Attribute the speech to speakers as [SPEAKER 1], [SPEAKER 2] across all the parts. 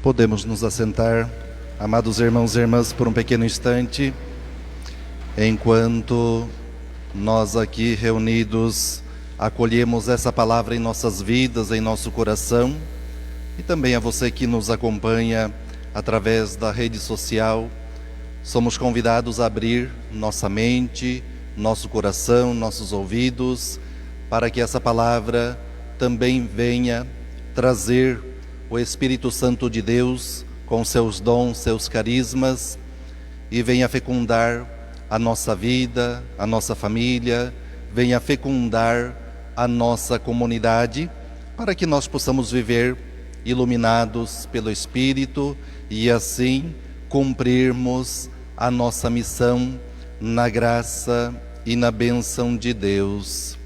[SPEAKER 1] Podemos nos assentar, amados irmãos e irmãs, por um pequeno instante, enquanto nós aqui reunidos acolhemos essa palavra em nossas vidas, em nosso coração, e também a você que nos acompanha através da rede social. Somos convidados a abrir nossa mente, nosso coração, nossos ouvidos, para que essa palavra também venha trazer o Espírito Santo de Deus com seus dons, seus carismas, e venha fecundar a nossa vida, a nossa família, venha fecundar a nossa comunidade, para que nós possamos viver iluminados pelo Espírito e assim cumprirmos a nossa missão na graça e na bênção de Deus.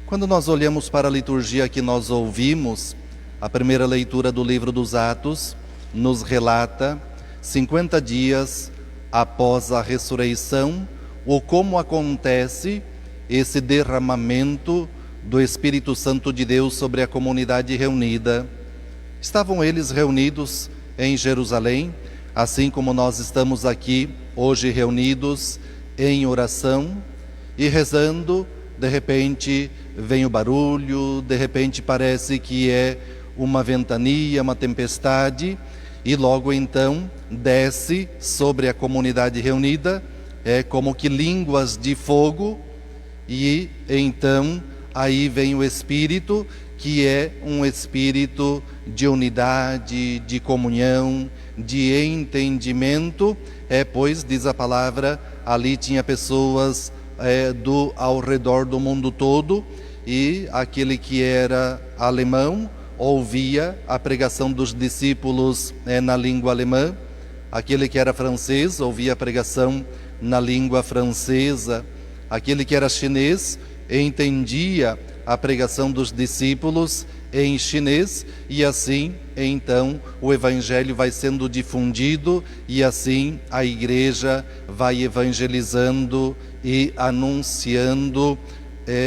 [SPEAKER 1] Quando nós olhamos para a liturgia que nós ouvimos, a primeira leitura do livro dos Atos nos relata 50 dias após a ressurreição, ou como acontece esse derramamento do Espírito Santo de Deus sobre a comunidade reunida. Estavam eles reunidos em Jerusalém, assim como nós estamos aqui hoje reunidos em oração e rezando. De repente vem o barulho, de repente parece que é uma ventania, uma tempestade, e logo então desce sobre a comunidade reunida, como que línguas de fogo, e então aí vem o Espírito, que é um Espírito de unidade, de comunhão, de entendimento, pois diz a palavra, ali tinha pessoas ao redor do mundo todo, e aquele que era alemão ouvia a pregação dos discípulos na língua alemã, aquele que era francês ouvia a pregação na língua francesa, aquele que era chinês entendia a pregação dos discípulos em chinês, e assim então o Evangelho vai sendo difundido, e assim a igreja vai evangelizando e anunciando,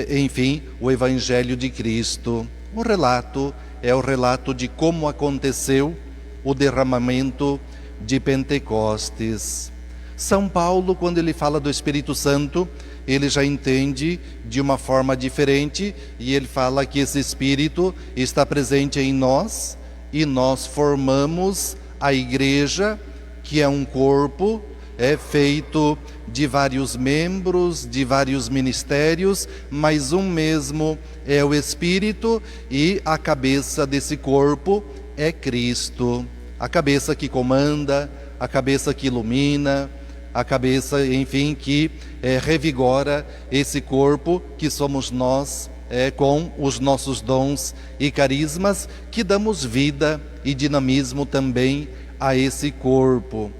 [SPEAKER 1] enfim, o Evangelho de Cristo. O relato é o relato de como aconteceu o derramamento de Pentecostes. São Paulo, quando ele fala do Espírito Santo, ele já entende de uma forma diferente, e ele fala que esse Espírito está presente em nós, e nós formamos a igreja, que é um corpo, feito de vários membros, de vários ministérios, mas um mesmo é o Espírito, e a cabeça desse corpo é Cristo. A cabeça que comanda, a cabeça que ilumina, a cabeça, enfim, que revigora esse corpo que somos nós, com os nossos dons e carismas, que damos vida e dinamismo também a esse corpo.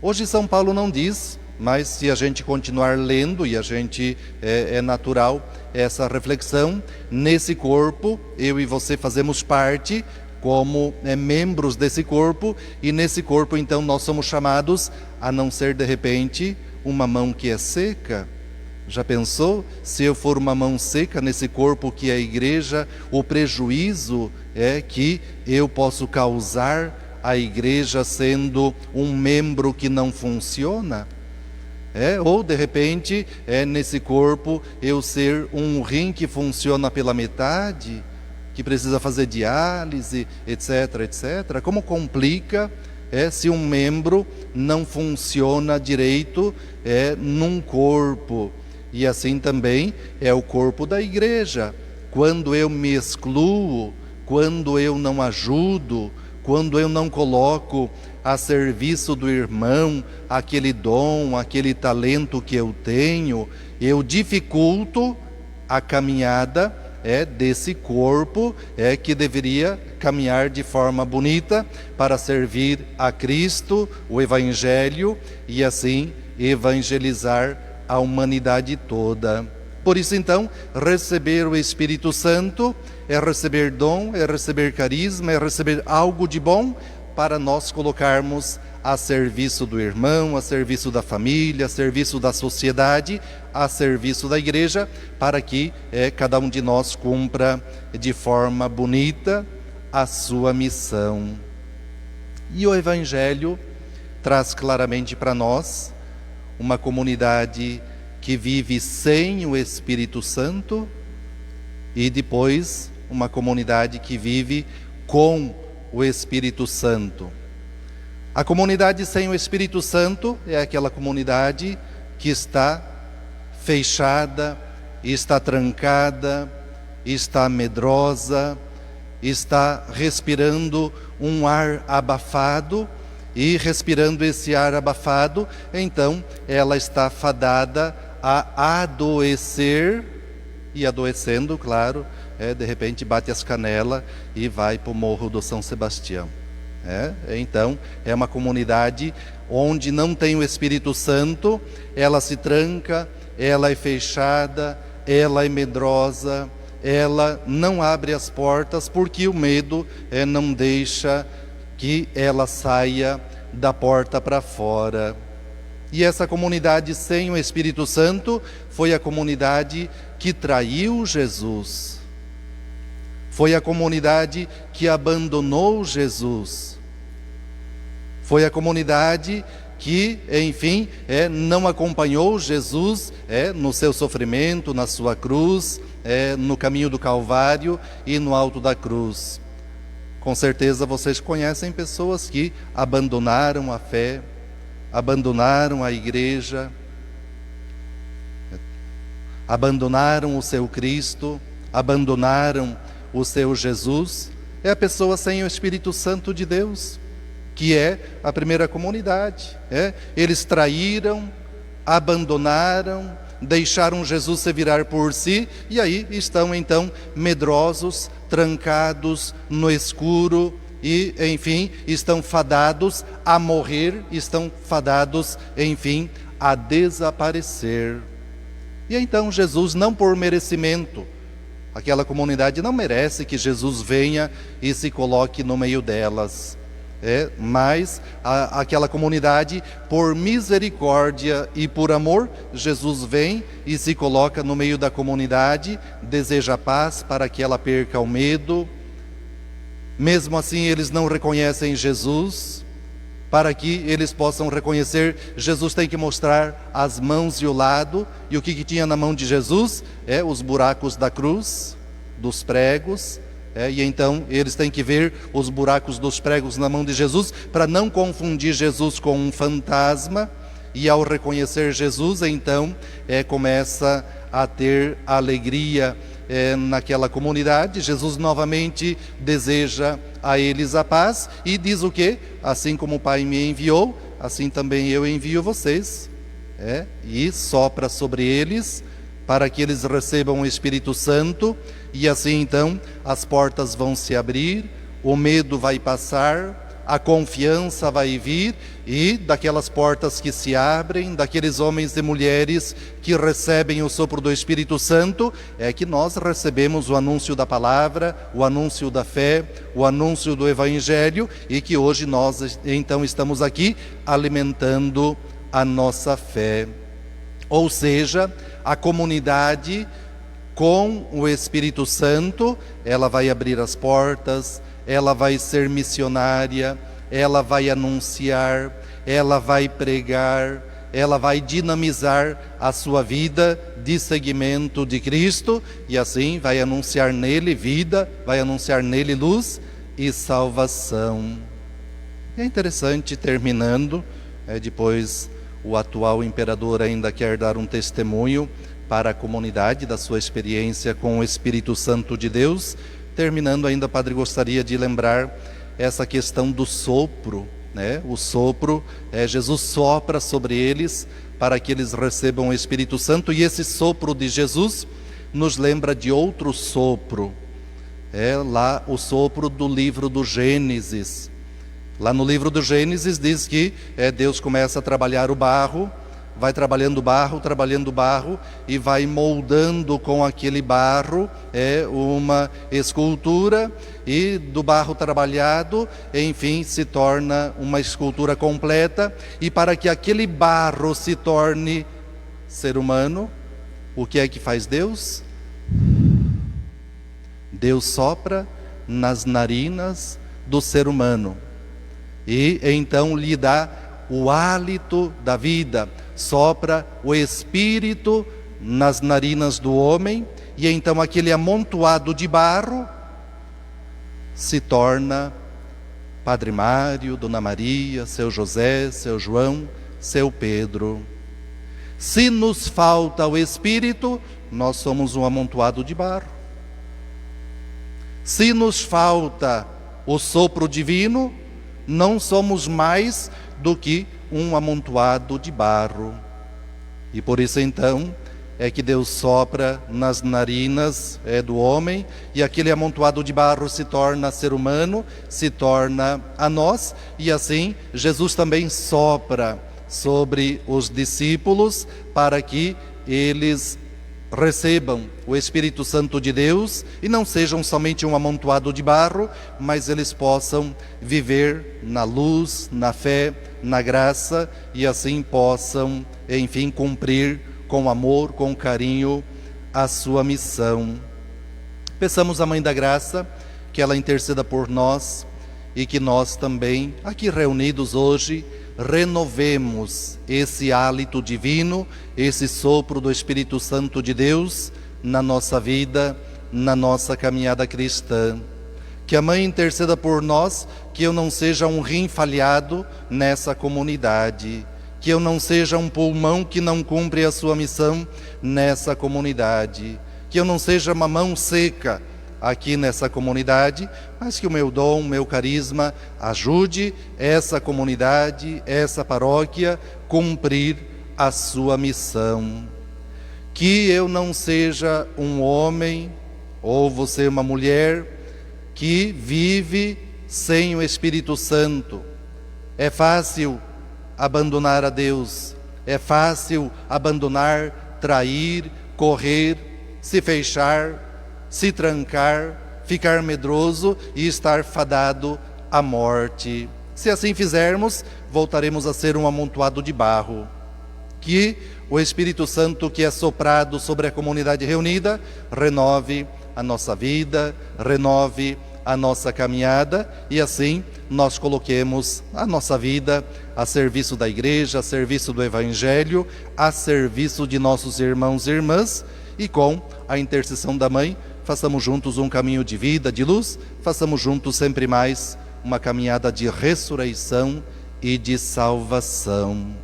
[SPEAKER 1] Hoje São Paulo não diz, mas se a gente continuar lendo, e a gente é natural essa reflexão, nesse corpo eu e você fazemos parte como membros desse corpo, e nesse corpo então nós somos chamados a não ser de repente uma mão que é seca. Já pensou? Se eu for uma mão seca nesse corpo que é a igreja, o prejuízo que eu posso causar à igreja sendo um membro que não funciona? Ou de repente nesse corpo eu ser um rim que funciona pela metade, que precisa fazer diálise, etc, etc. Como complica se um membro não funciona direito num corpo. E assim também é o corpo da igreja. Quando eu me excluo, quando eu não ajudo, quando eu não coloco a serviço do irmão aquele dom, aquele talento que eu tenho, eu dificulto a caminhada desse corpo que deveria caminhar de forma bonita para servir a Cristo, o Evangelho, e assim evangelizar a humanidade toda. Por isso então, receber o Espírito Santo é receber dom, é receber carisma, é receber algo de bom para nós colocarmos a serviço do irmão, a serviço da família, a serviço da sociedade, a serviço da igreja, para que cada um de nós cumpra de forma bonita a sua missão. E o Evangelho traz claramente para nós uma comunidade que vive sem o Espírito Santo e depois uma comunidade que vive com o Espírito Santo. A comunidade sem o Espírito Santo é aquela comunidade que está fechada, está trancada, está medrosa, está respirando um ar abafado, e respirando esse ar abafado, então ela está fadada a adoecer, e adoecendo, claro, de repente bate as canelas e vai para o Morro do São Sebastião. Então, é uma comunidade onde não tem o Espírito Santo, ela se tranca, ela é fechada, ela é medrosa, ela não abre as portas porque o medo não deixa que ela saia da porta para fora. E essa comunidade sem o Espírito Santo foi a comunidade que traiu Jesus. Foi a comunidade que abandonou Jesus. Foi a comunidade que, enfim, não acompanhou Jesus no seu sofrimento, na sua cruz, no caminho do Calvário e no alto da cruz. Com certeza vocês conhecem pessoas que abandonaram a fé, abandonaram a igreja, abandonaram o seu Cristo, abandonaram o seu Jesus. É a pessoa sem o Espírito Santo de Deus, que é a primeira comunidade. Eles traíram, abandonaram, deixaram Jesus se virar por si, e aí estão então medrosos, trancados no escuro, e enfim, estão fadados a morrer, estão fadados, enfim, a desaparecer. E então Jesus, não por merecimento, aquela comunidade não merece que Jesus venha e se coloque no meio delas. Mas aquela comunidade, por misericórdia e por amor, Jesus vem e se coloca no meio da comunidade, deseja paz para que ela perca o medo. Mesmo assim, eles não reconhecem Jesus. Para que eles possam reconhecer, Jesus tem que mostrar as mãos e o lado. E o que tinha na mão de Jesus? Os buracos da cruz, dos pregos. E então eles têm que ver os buracos dos pregos na mão de Jesus, para não confundir Jesus com um fantasma. E ao reconhecer Jesus, então começa a ter alegria naquela comunidade. Jesus novamente deseja a eles a paz e diz o quê? Assim como o Pai me enviou, assim também eu envio vocês. E sopra sobre eles, para que eles recebam o Espírito Santo, e assim então as portas vão se abrir, o medo vai passar, a confiança vai vir, e daquelas portas que se abrem, daqueles homens e mulheres que recebem o sopro do Espírito Santo, é que nós recebemos o anúncio da palavra, o anúncio da fé, o anúncio do Evangelho, e que hoje nós então estamos aqui alimentando a nossa fé. Ou seja, a comunidade com o Espírito Santo, ela vai abrir as portas, ela vai ser missionária, ela vai anunciar, ela vai pregar, ela vai dinamizar a sua vida de seguimento de Cristo, e assim vai anunciar nele vida, vai anunciar nele luz e salvação. E é interessante, terminando, depois o atual imperador ainda quer dar um testemunho para a comunidade da sua experiência com o Espírito Santo de Deus. Terminando ainda, padre, gostaria de lembrar essa questão do sopro, O sopro, Jesus sopra sobre eles para que eles recebam o Espírito Santo, e esse sopro de Jesus nos lembra de outro sopro. Lá o sopro do livro do Gênesis. Lá no livro do Gênesis diz que Deus começa a trabalhar o barro, vai trabalhando o barro, e vai moldando com aquele barro uma escultura, e do barro trabalhado, enfim, se torna uma escultura completa. E para que aquele barro se torne ser humano, o que é que faz Deus? Deus sopra nas narinas do ser humano. E então lhe dá o hálito da vida, sopra o Espírito nas narinas do homem, e então aquele amontoado de barro se torna Padre Mário, Dona Maria, seu José, seu João, seu Pedro. Se nos falta o Espírito, nós somos um amontoado de barro. Se nos falta o sopro divino, não somos mais do que um amontoado de barro. E por isso então é que Deus sopra nas narinas do homem, e aquele amontoado de barro se torna ser humano, se torna a nós, e assim Jesus também sopra sobre os discípulos para que eles recebam o Espírito Santo de Deus e não sejam somente um amontoado de barro, mas eles possam viver na luz, na fé, na graça, e assim possam, enfim, cumprir com amor, com carinho, a sua missão. Peçamos à Mãe da Graça que ela interceda por nós e que nós também, aqui reunidos hoje, renovemos esse hálito divino, esse sopro do Espírito Santo de Deus na nossa vida, na nossa caminhada cristã. Que a Mãe interceda por nós, que eu não seja um rim falhado nessa comunidade, que eu não seja um pulmão que não cumpre a sua missão nessa comunidade, que eu não seja uma mão seca aqui nessa comunidade, mas que o meu dom, o meu carisma ajude essa comunidade, essa paróquia cumprir a sua missão. Que eu não seja um homem ou você uma mulher que vive sem o Espírito Santo. É fácil abandonar a Deus, é fácil abandonar, trair, correr, se fechar, se trancar, ficar medroso e estar fadado à morte. Se assim fizermos, voltaremos a ser um amontoado de barro. Que o Espírito Santo que é soprado sobre a comunidade reunida renove a nossa vida, renove a nossa caminhada, e assim nós coloquemos a nossa vida a serviço da Igreja, a serviço do Evangelho, a serviço de nossos irmãos e irmãs, e com a intercessão da Mãe, façamos juntos um caminho de vida, de luz, façamos juntos sempre mais uma caminhada de ressurreição e de salvação.